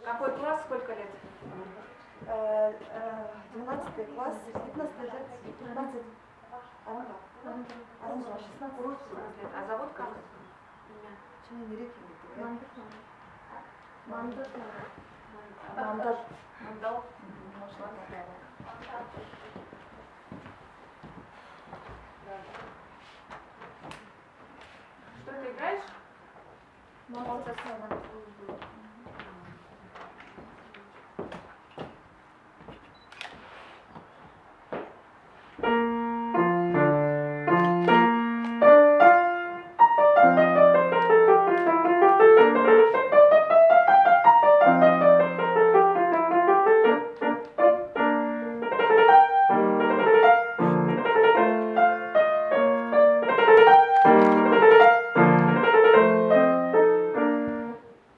Какой класс, сколько лет? 12 класс, 15 лет, 15, 16 лет. А зовут как? Şimdi nereye gitti? Мандат. Мандат. Мандал. Что ты играешь? Мандат.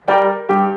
Thank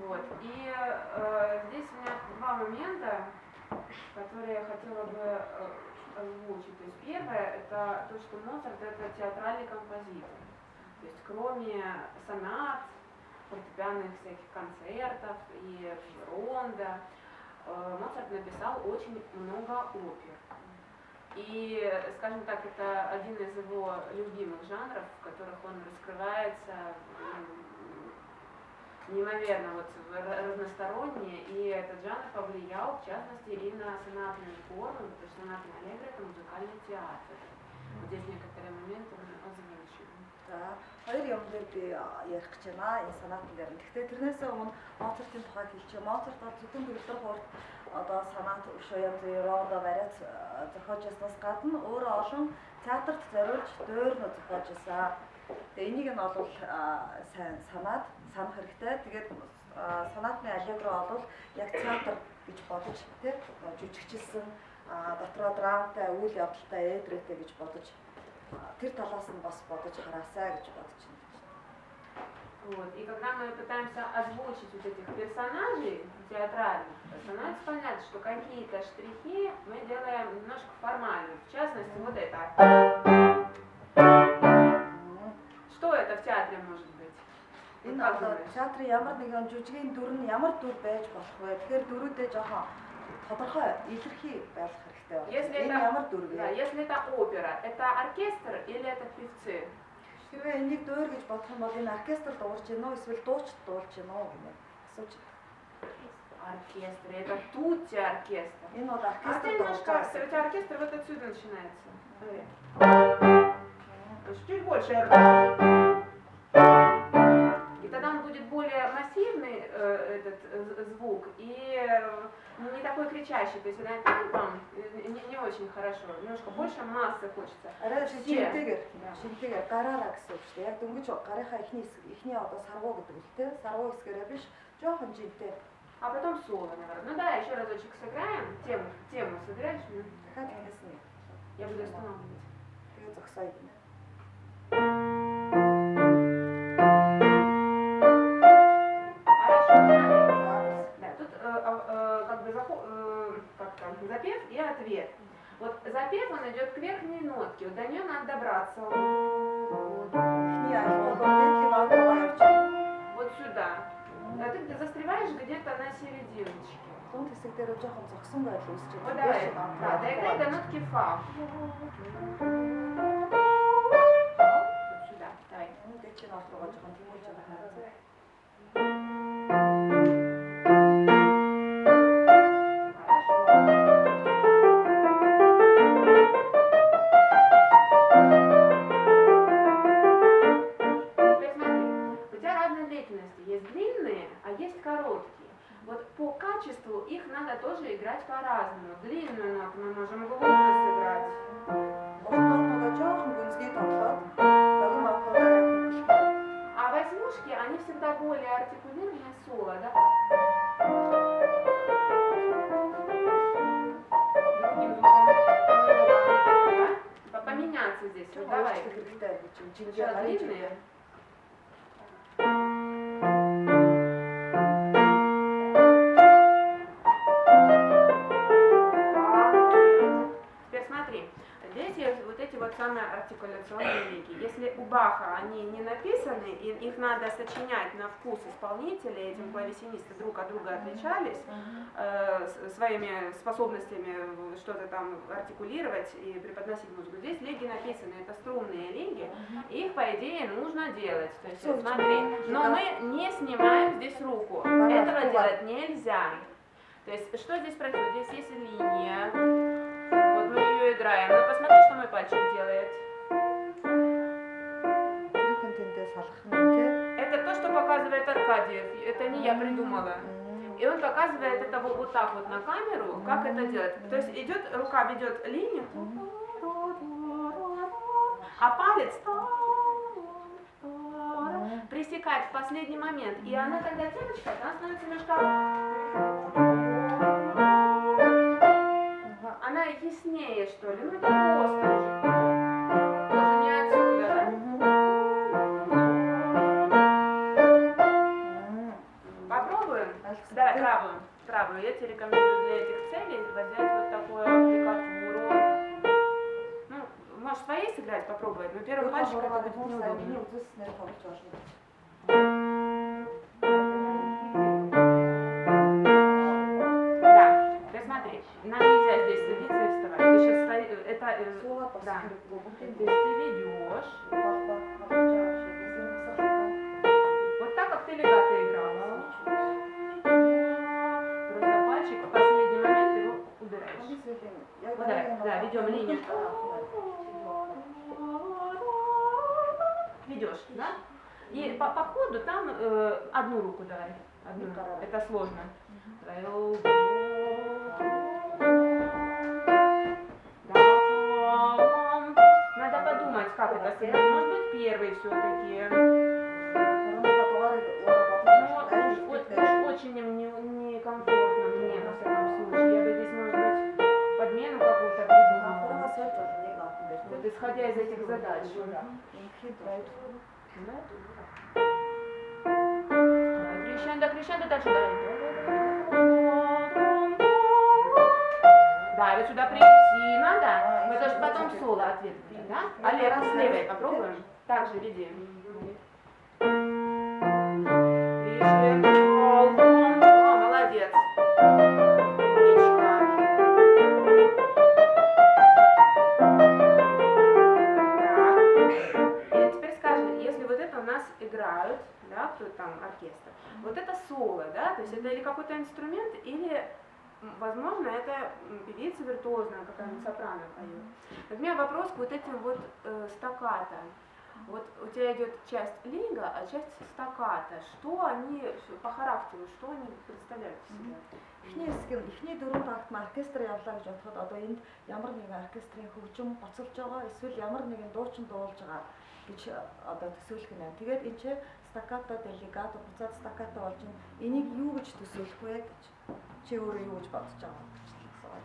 Вот. И здесь у меня два момента, которые я хотела бы озвучить. То есть первое, это то, что Моцарт это театральный композитор. То есть кроме сонат, фортепианных всяких концертов и ронда, Моцарт написал очень много опер. И, скажем так, это один из его любимых жанров, в которых он раскрывается неимоверно разносторонне, и этот жанр повлиял, в частности, и на сонатную форму, потому что сонатный аллегро это музыкальный театр. Вот здесь некоторые моменты мы озвучим. За хоёр юм дээр би ярих гэж байна. Энэ санаатн дээр. Гэхдээ тэрнээс өмнө Моцартын тухай хэлчихээ. Моцарт зөвхөн төгөлдөр хурд одоо санаат янз бүрийн рондо вариац зохиож гадна өөрөө олон театрт зориулж дуурн зохиож байсан. Тэгээ энийг нь бол сайн санаад санах хэрэгтэй. Тэгээд санаатны аллегро бол яг театр гэж бодож тийм жүжигчилсэн дотроо драмтай үйл явдалтай эдрэтэй гэж бодож тэр талаас нь бас бодож хараасаа гэж бодож байна. Вот. И когда мы пытаемся озвучить вот этих персонажей театральных, становится понятно, что какие-то штрихи мы делаем немножко формально. В частности, вот это. Что это в театре может быть? Энэ одоо театрын ямар нэгэн жүжигийн дүр нь ямар дүр байж болох вэ? Тэгэхээр дүрүүдээ жоохон тодорхой илэрхий байх хэрэгтэй байна. Если Энэ это, ямар дүр вэ? да, если это опера, это оркестр или это певцы? Хэрвээ энийг дуур гэж бодох юм бол энэ оркестр дуурч гэнэ үү эсвэл дуучид дуулж гэнэ үү гэмээр асууж. Оркестр, это тутти оркестр. Энэ бол А оркестр ты немножко, дуулж у тебя оркестр вот отсюда начинается. Чуть больше. И тогда он будет более массивный этот звук и не такой кричащий, то есть когда не очень хорошо, немножко больше массы хочется. Арай шинтэйгээр гараараа гэсэн үг шүү дээ. Яг дөнгөж гарынхаа эхний одоо саргуу гэдэг л дээ. Саргуу хэсгээрээ биш, жоохон жинтэй. А потом соло, наверное. Ну да, еще разочек сыграем, тему сыграешь? Дахиад хэлсэн. Я буду останавливать. Тэгээ зогсоо юм. Запев и ответ. Вот запев он идет к верхней нотке, вот до нее надо добраться. Вот сюда. А ты застреваешь где-то на серединочке. Вот давай. Да, доиграй до нотки фа. Вот сюда, давай. Есть длинные, а есть короткие. Вот по качеству их надо тоже играть по-разному. Длинную ноту мы можем глубже сыграть. А восьмушки, они всегда более артикулированные соло, да? Другим звуком. Да? Поменяться здесь. Вот давай. Сейчас длинные. Теперь смотри, здесь есть вот эти вот самые артикуляционные линии. Если у Баха они не написаны, и их надо сочинять на вкус исполнителя, этим клавесинисты друг от друга отличались своими способностями что-то там артикулировать и преподносить музыку. Здесь лиги написаны, это струнные лиги, их по идее нужно делать. То есть смотри, но мы не снимаем здесь руку, этого делать нельзя. То есть что здесь происходит? Здесь есть линия, вот мы ее играем, но посмотри, что мой пальчик делает. Это то, что показывает Аркадьев, это не я придумала. И он показывает это вот так вот на камеру, как это делать. То есть идет, рука ведет линию, а палец пресекает в последний момент. И она когда девочка, она становится немножко... Она яснее, что ли, ну это просто уже. Тоже не отсюда. Попробуй. правую? Давай, правую. Правую. Я тебе рекомендую для этих целей взять вот такую аппликатуру. Ну, можешь своей сыграть, попробовать, но первым пальчиком это будет неудобно. Да, ты смотри, нам нельзя здесь садиться и вставать. Ты сейчас стоишь, это, да. То есть ты ведешь. Вот так, как ты легато играла. Просто пальчик в последний момент его убираешь. Вот давай, да, ведем линию. Ведешь, да? И по ходу там одну руку давай. Одну. Это сложно. Надо подумать, как это сыграть. Может быть, первый все-таки. Очень некомфортно мне, на всяком случае. Я бы здесь, может быть, подмену какую-то придумала. Вот исходя из этих задач. Крещендо дальше давай. Да, вот сюда прийти надо. Мы тоже потом соло ответ будет, да? А левой с левой попробуем? Так же веди. О, молодец. Умничка. Так. И теперь скажи, если вот это у нас играют, да, кто там оркестр, вот это соло, да, то есть это или какой-то инструмент, или, возможно, это певица виртуозная, какая-нибудь сопрано поет. Так у меня вопрос к вот этим вот стаккато. Вот у тебя идет часть лига, а часть стаккато. Что они по характеру, что они представляют из себя? Эхний дөрөв тагт оркестр явлаа гэж бодоход одоо энд ямар нэгэн оркестрийн хөгжим боцолж байгаа эсвэл ямар нэгэн дуучин дуулж байгаа гэж одоо төсөөлөх нь. Тэгээд энэ чи стаккато, делегато, буцаад стаккато болж энийг юу гэж төсөөлөх вэ гэж чи өөрөө юу гэж бодож байгаа гэж асууад.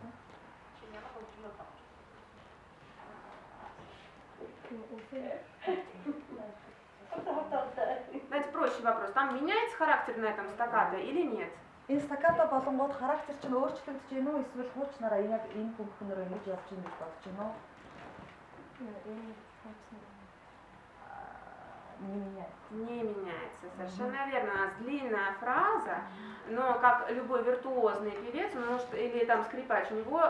Давайте проще вопрос. Там меняется характер на этом стаккато или нет? Энэ стаккато болонгууд характер чинь өөрчлөгдөж гэнэ үү эсвэл хуучнараа яг энэ бүхнээр ингэж явж гэнэ гэж бодож байна уу? Не меняется, совершенно верно. У нас длинная фраза, но как любой виртуозный певец, он может, или там скрипач, у него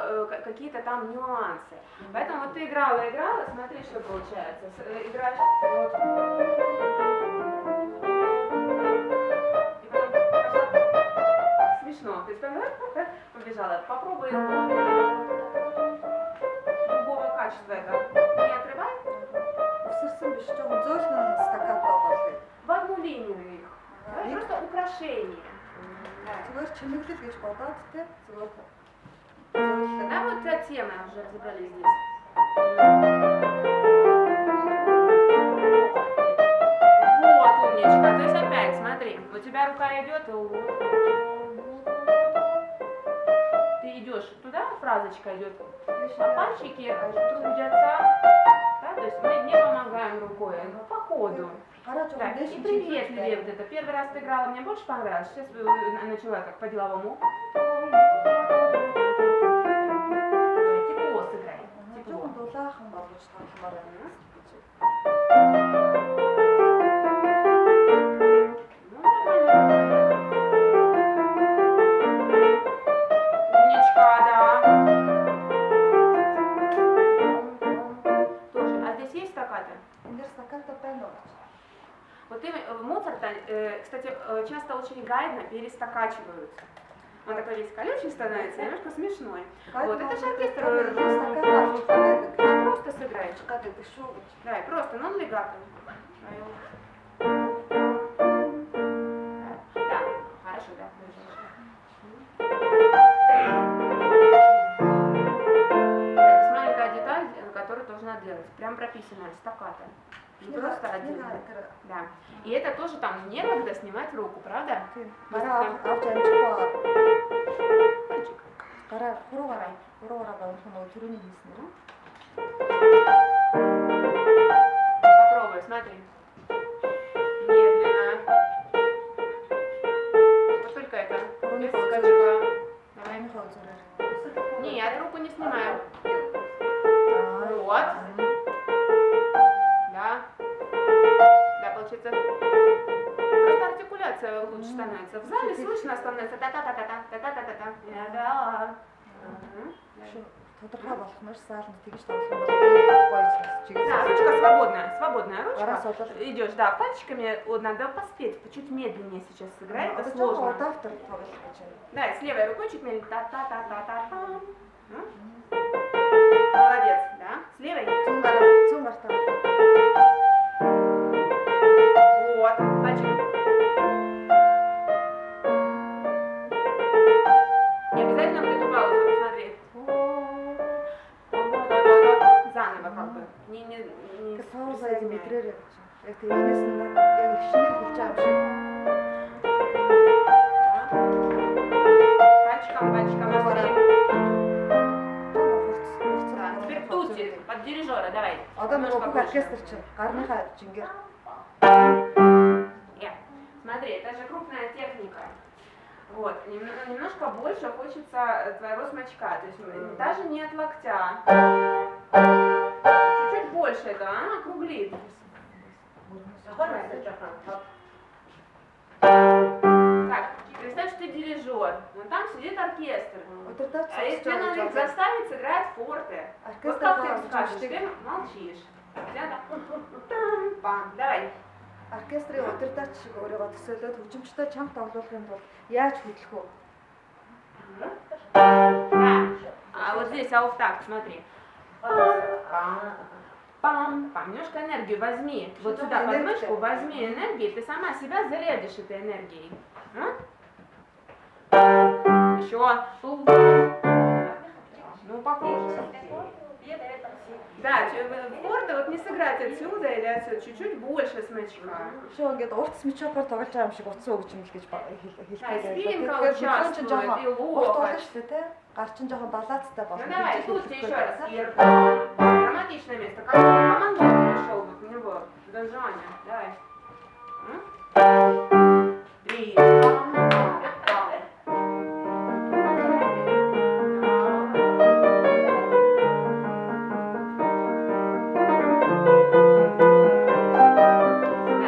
какие-то там нюансы. Поэтому вот ты играла, смотри, что получается. Играешь вот. И потом пошла. Смешно. То есть побежала. Попробуй любого качества это. Не отрывай. В одну линию их. Просто украшение. Да, вот та тема уже разобрались здесь. Вот, умничка. То есть опять, смотри, у тебя рука идет, ты идешь туда, фразочка идет, а пальчики трудятся. Да, то есть мы не помогаем рукой, по ходу. Так, и приветливее вот это. Первый раз ты играла, мне больше понравилось. Сейчас начала как по-деловому. Тепло сыграй. Тепло. Умничка, да. Тоже. А здесь есть стаккато? Вот Моцарта, кстати, часто очень гайдно перестакачивают. Он такой весь колючий становится, немножко смешной. Вот, это же оркестр. Просто сыграешь. Давай, просто, но легато. Да, хорошо, да. Это маленькая деталь, которую должна делать. Прям прописанная, стаккато. Не просто отдельно. Да. И это тоже там некогда снимать руку, правда? Попробуй, смотри. Медленно. Вот только это. становится. В зале слышно становится та-та-та-та-та, та-та-та-та-та. Да. Тодорхой болгоноор саална тэгж тоглох юм бол гоё чигээр. Да, ручка свободная, свободная Раз, ручка. вот. Идешь, да, пальчиками, вот надо поспеть, чуть медленнее сейчас сыграть, это Одоо сложно. автор тоглох гэж байна. Да, и с левой рукой чуть медленнее. Та-та-та-та-та-та. Молодец, да? С левой. 100 гартаа. Вот, пальчик. И обязательно вот эту паузу посмотри. Заново как бы. Не Пауза яг присоединяй. мэдрээр явж байна. Яг тэгнээс нь яг ихшнэр хэлж байгаа юм шиг. Пальчиком быстрее. Да, Да, теперь тути, под дирижера, давай. Одоо Немножко нөгөө больше. оркестр чинь гарныхаа жингээр. Смотри, это же крупная техника. Вот, немножко больше хочется твоего смычка, то есть даже не от локтя. Чуть-чуть больше это, округлит. Так, представь, что ты дирижер, но там сидит оркестр. А если тебе надо их заставить сыграть форте, вот как ты им скажешь, ты молчишь. Там-пам, давай. Оркестрийн удирдаач шиг өөрийгөө төсөөлөөд хөгжимчтэй чанга тоглуулах юм бол яаж хөдлөх вэ? Да. А вот здесь ауфтакт, смотри. Пам-пам. Немножко энергию возьми. Вот Что сюда такое под мышку, энергия? возьми энергию, ты сама себя зарядишь этой энергией. Еще. Ну, похоже. Да, форте вот не сыграть отсюда или отсюда, чуть-чуть больше смычка. Шоо ингээд урт смичокоор тоглож байгаа юм шиг утсан үг юм гэж хэлж Да, и байгаа. спинка участвует, и урт болно локоть. шүү дээ, тий? Гар чинь жоохон далаацтай Ну болно. давай, слушайте еще раз. Драматичное место. Как командор пришел вот в него. Донжоне. Давай. 3.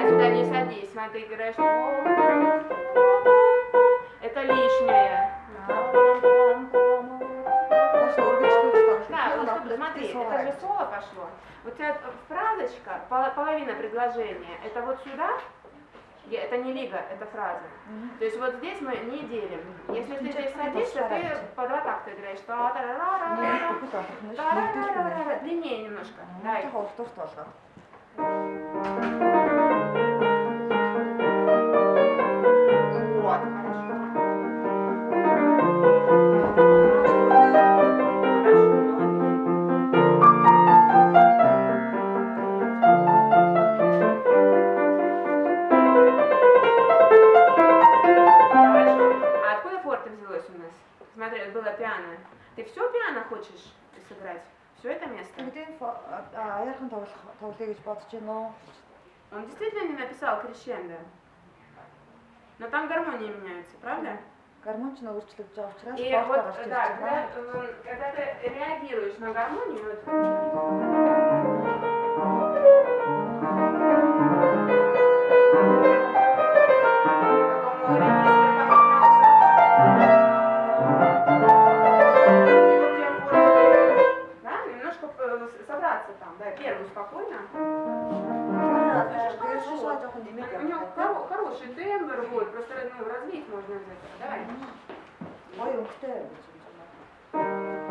Сюда не садись. Смотри, играешь. Это лишнее. Да, вот смотри, это же соло пошло. Вот у тебя фразочка, половина предложения, это вот сюда, это не лига, это фраза. То есть вот здесь мы не делим. Если ты здесь садишься, ты по два такта играешь. Длиннее немножко. Давай. Вот, хорошо. Смотри, вот было пиано. Ты все пиано хочешь сыграть? Все это место? Яахан тоглоё гэж бодож байна уу? Он действительно не написал крещендо. Но там гармонии меняются, правда? Гармонч нь өөрчлөгдөж байгаа учраас И форте вот, гарч ирж да, байна. когда ты реагируешь на гармонию, вот, какому регистру поменялся. И вот тебе форма, да, немножко собраться там, да, первую спокойно. У него хороший тембр, вот, просто развить можно из этого. Давай. Гоё өнгөтэй гэж байна.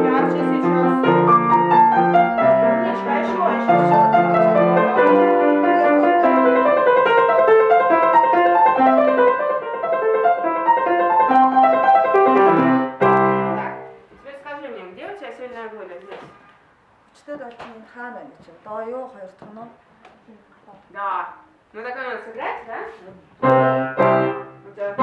Ярче сейчас. Умничка, еще. Так, теперь скажи мне, где у тебя сильная воля здесь? Өчтөд олчны хаана гэж байна. Доо юу хоёр дахь нь? Да. Ну так надо сыграть, да? У тебя